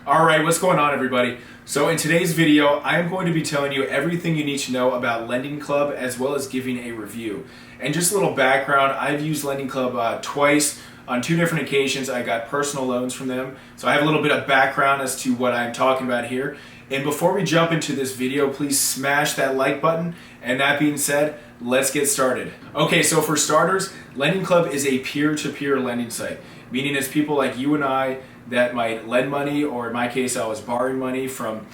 Alright, what's going on everybody? So in today's video, I am going to be telling you everything you need to know about Lending Club as well as giving a review. And just a little background, I've used Lending Club twice. On two different occasions I got personal loans from them. So I have a little bit of background as to what I'm talking about here. And before we jump into this video, please smash that like button. And that being said, let's get started. Okay, so for starters, Lending Club is a peer-to-peer lending site, meaning it's people like you and I that might lend money, or in my case I was borrowing money from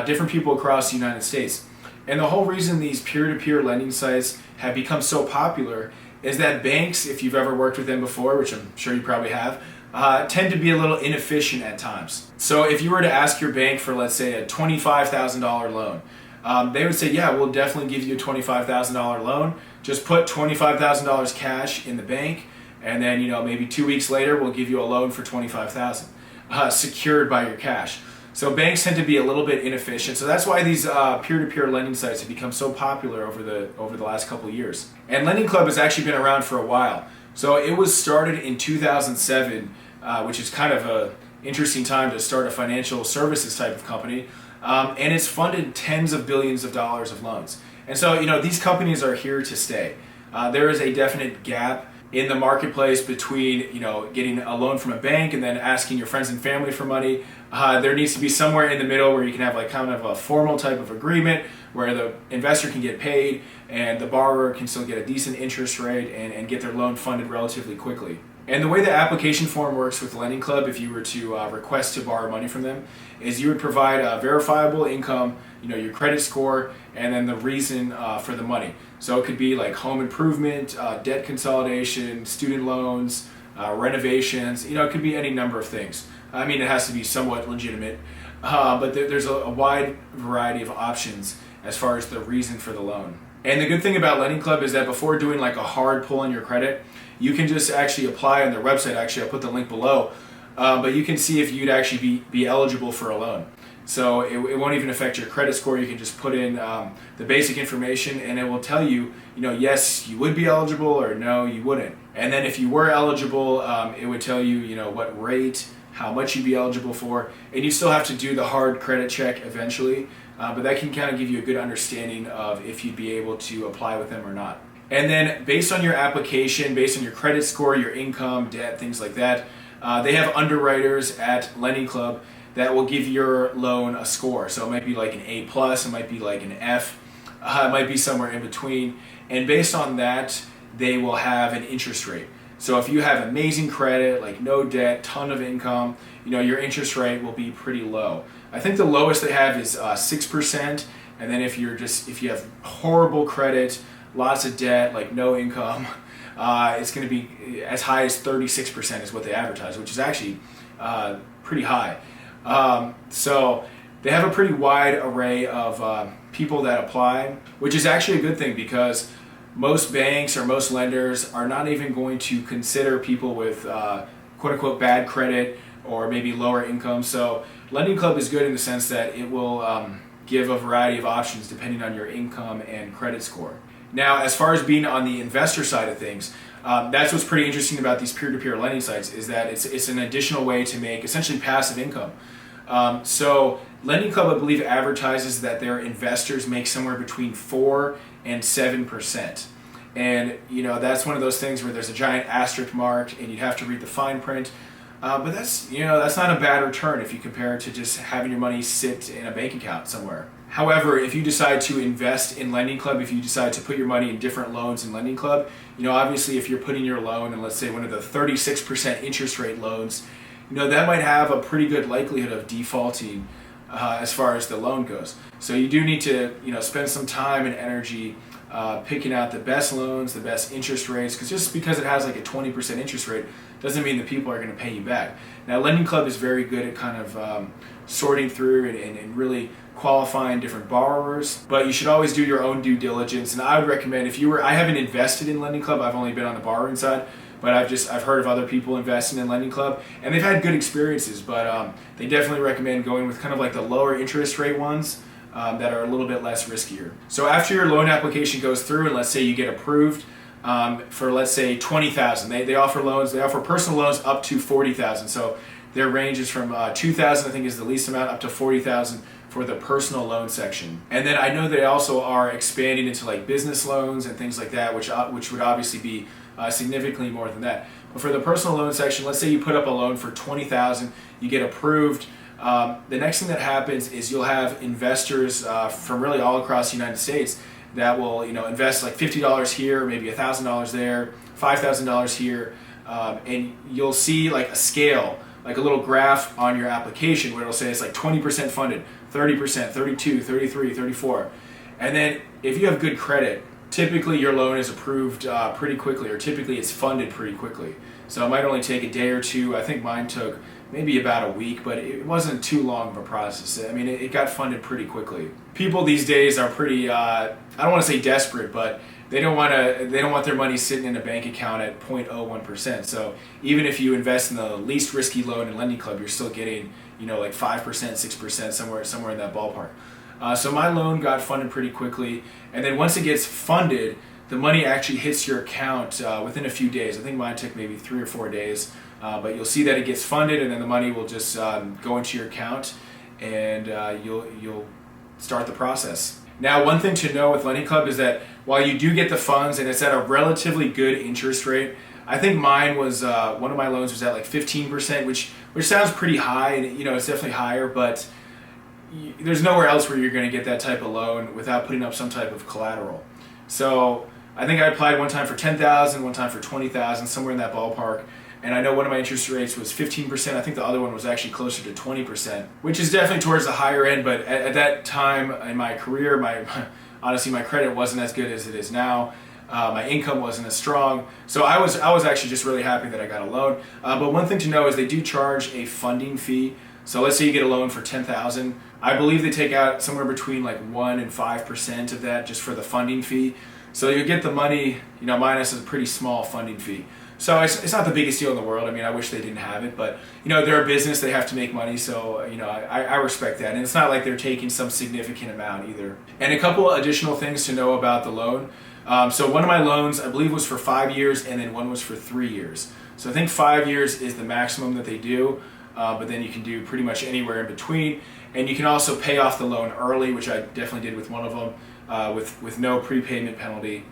different people across the United States. And the whole reason these peer-to-peer lending sites have become so popular is that banks, if you've ever worked with them before, which I'm sure you probably have, tend to be a little inefficient at times. So if you were to ask your bank for, let's say, a $25,000 loan, they would say, yeah, we'll definitely give you a $25,000 loan. Just put $25,000 cash in the bank, and then maybe 2 weeks later we'll give you a loan for $25,000, secured by your cash. So banks tend to be a little bit inefficient. So that's why these peer-to-peer lending sites have become so popular over the last couple of years. And Lending Club has actually been around for a while. So it was started in 2007, which is kind of an interesting time to start a financial services type of company. And it's funded tens of billions of dollars of loans. And so these companies are here to stay. There is a definite gap in the marketplace between getting a loan from a bank and then asking your friends and family for money. There needs to be somewhere in the middle where you can have like kind of a formal type of agreement where the investor can get paid and the borrower can still get a decent interest rate and get their loan funded relatively quickly. And the way the application form works with Lending Club, if you were to request to borrow money from them, is you would provide a verifiable income, your credit score, and then the reason for the money. So it could be like home improvement, debt consolidation, student loans, renovations. It could be any number of things. I mean, it has to be somewhat legitimate, but there's a wide variety of options as far as the reason for the loan. And the good thing about Lending Club is that before doing like a hard pull on your credit, you can just actually apply on their website. Actually, I'll put the link below, but you can see if you'd actually be eligible for a loan. So it won't even affect your credit score. You can just put in the basic information and it will tell you, yes, you would be eligible, or no, you wouldn't. And then if you were eligible, it would tell you, what rate, how much you'd be eligible for, and you still have to do the hard credit check eventually, but that can kind of give you a good understanding of if you'd be able to apply with them or not. And then based on your application, based on your credit score, your income, debt, things like that, they have underwriters at Lending Club that will give your loan a score. So it might be like an A+, it might be like an F, it might be somewhere in between. And based on that, they will have an interest rate. So if you have amazing credit, like no debt, ton of income, your interest rate will be pretty low. I think the lowest they have is 6%. And then if you have horrible credit, lots of debt, like no income, it's going to be as high as 36% is what they advertise, which is actually pretty high. So they have a pretty wide array of people that apply, which is actually a good thing because most banks or most lenders are not even going to consider people with quote unquote bad credit or maybe lower income. So Lending Club is good in the sense that it will give a variety of options depending on your income and credit score. Now, as far as being on the investor side of things, that's what's pretty interesting about these peer-to-peer lending sites is that it's an additional way to make essentially passive income. So Lending Club, I believe, advertises that their investors make somewhere between 4 and 7%. And that's one of those things where there's a giant asterisk mark and you'd have to read the fine print. But that's not a bad return if you compare it to just having your money sit in a bank account somewhere. However, if you decide to invest in Lending Club, if you decide to put your money in different loans in Lending Club, obviously if you're putting your loan in, let's say, one of the 36% interest rate loans, that might have a pretty good likelihood of defaulting as far as the loan goes. So you do need to spend some time and energy picking out the best loans, the best interest rates, because just because it has like a 20% interest rate doesn't mean that people are going to pay you back. Now, Lending Club is very good at kind of sorting through and really qualifying different borrowers, but you should always do your own due diligence. And I would recommend I haven't invested in Lending Club, I've only been on the borrowing side, but I've heard of other people investing in Lending Club and they've had good experiences, but they definitely recommend going with kind of like the lower interest rate ones that are a little bit less riskier. So after your loan application goes through and let's say you get approved for, let's say, $20,000, they offer loans, they offer personal loans up to $40,000. So Their range is from 2,000, I think is the least amount, up to 40,000 for the personal loan section. And then I know they also are expanding into like business loans and things like that, which would obviously be significantly more than that. But for the personal loan section, let's say you put up a loan for 20,000, you get approved. The next thing that happens is you'll have investors from really all across the United States that will, invest like $50 here, maybe $1,000 there, $5,000 here, and you'll see like a scale, like a little graph on your application where it'll say it's like 20% funded, 30%, 32, 33, 34. And then if you have good credit, typically your loan is approved pretty quickly, or typically it's funded pretty quickly. So it might only take a day or two. I think mine took maybe about a week, but it wasn't too long of a process. I mean, it got funded pretty quickly. People these days are pretty, I don't want to say desperate, but they don't want their money sitting in a bank account at 0.01%. So even if you invest in the least risky loan in Lending Club, you're still getting, like 5%, 6%, somewhere in that ballpark. So my loan got funded pretty quickly, and then once it gets funded, the money actually hits your account within a few days. I think mine took maybe 3 or 4 days, but you'll see that it gets funded, and then the money will just go into your account, and you'll start the process. Now, one thing to know with Lending Club is that while you do get the funds and it's at a relatively good interest rate, I think mine was, one of my loans was at like 15%, which sounds pretty high, and it's definitely higher, but there's nowhere else where you're going to get that type of loan without putting up some type of collateral. So I think I applied one time for 10,000, one time for 20,000, somewhere in that ballpark. And I know one of my interest rates was 15%. I think the other one was actually closer to 20%, which is definitely towards the higher end. But at that time in my career, honestly, my credit wasn't as good as it is now. My income wasn't as strong. So I was actually just really happy that I got a loan. But one thing to know is they do charge a funding fee. So let's say you get a loan for 10,000. I believe they take out somewhere between like 1% and 5% of that just for the funding fee. So you get the money, minus a pretty small funding fee. So it's not the biggest deal in the world. I mean, I wish they didn't have it, but they're a business, they have to make money, so I respect that. And it's not like they're taking some significant amount either. And a couple additional things to know about the loan. So one of my loans, I believe, was for 5 years, and then one was for 3 years. So I think 5 years is the maximum that they do, but then you can do pretty much anywhere in between. And you can also pay off the loan early, which I definitely did with one of them, with no prepayment penalty,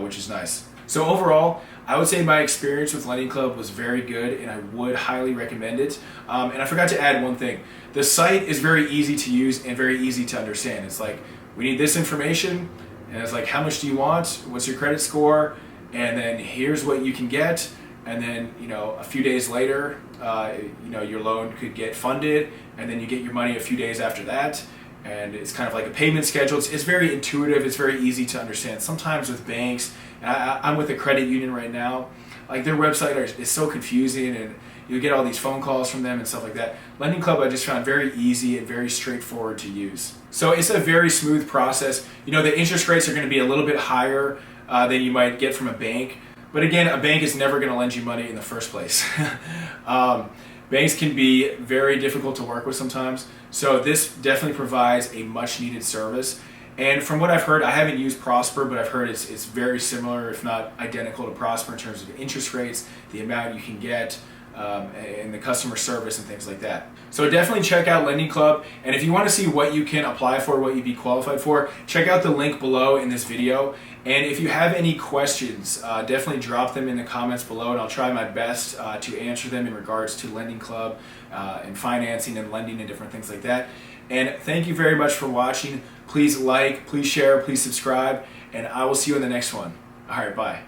which is nice. So overall, I would say my experience with Lending Club was very good, and I would highly recommend it. And I forgot to add one thing. The site is very easy to use and very easy to understand. It's like, we need this information, and it's like, how much do you want? What's your credit score? And then here's what you can get. And then, a few days later, your loan could get funded, and then you get your money a few days after that. And it's kind of like a payment schedule. It's very intuitive. It's very easy to understand. Sometimes with banks, and I'm with a credit union right now, like their website is so confusing, and you get all these phone calls from them and stuff like that. Lending Club I just found very easy and very straightforward to use. So it's a very smooth process. The interest rates are going to be a little bit higher than you might get from a bank. But again, a bank is never going to lend you money in the first place. Banks can be very difficult to work with sometimes. So this definitely provides a much needed service. And from what I've heard, I haven't used Prosper, but I've heard it's very similar, if not identical to Prosper in terms of interest rates, the amount you can get, and the customer service and things like that. So definitely check out Lending Club. And if you want to see what you can apply for, what you'd be qualified for, check out the link below in this video. And if you have any questions, definitely drop them in the comments below, and I'll try my best to answer them in regards to Lending Club and financing and lending and different things like that. And thank you very much for watching. Please like, please share, please subscribe, and I will see you in the next one. All right, bye.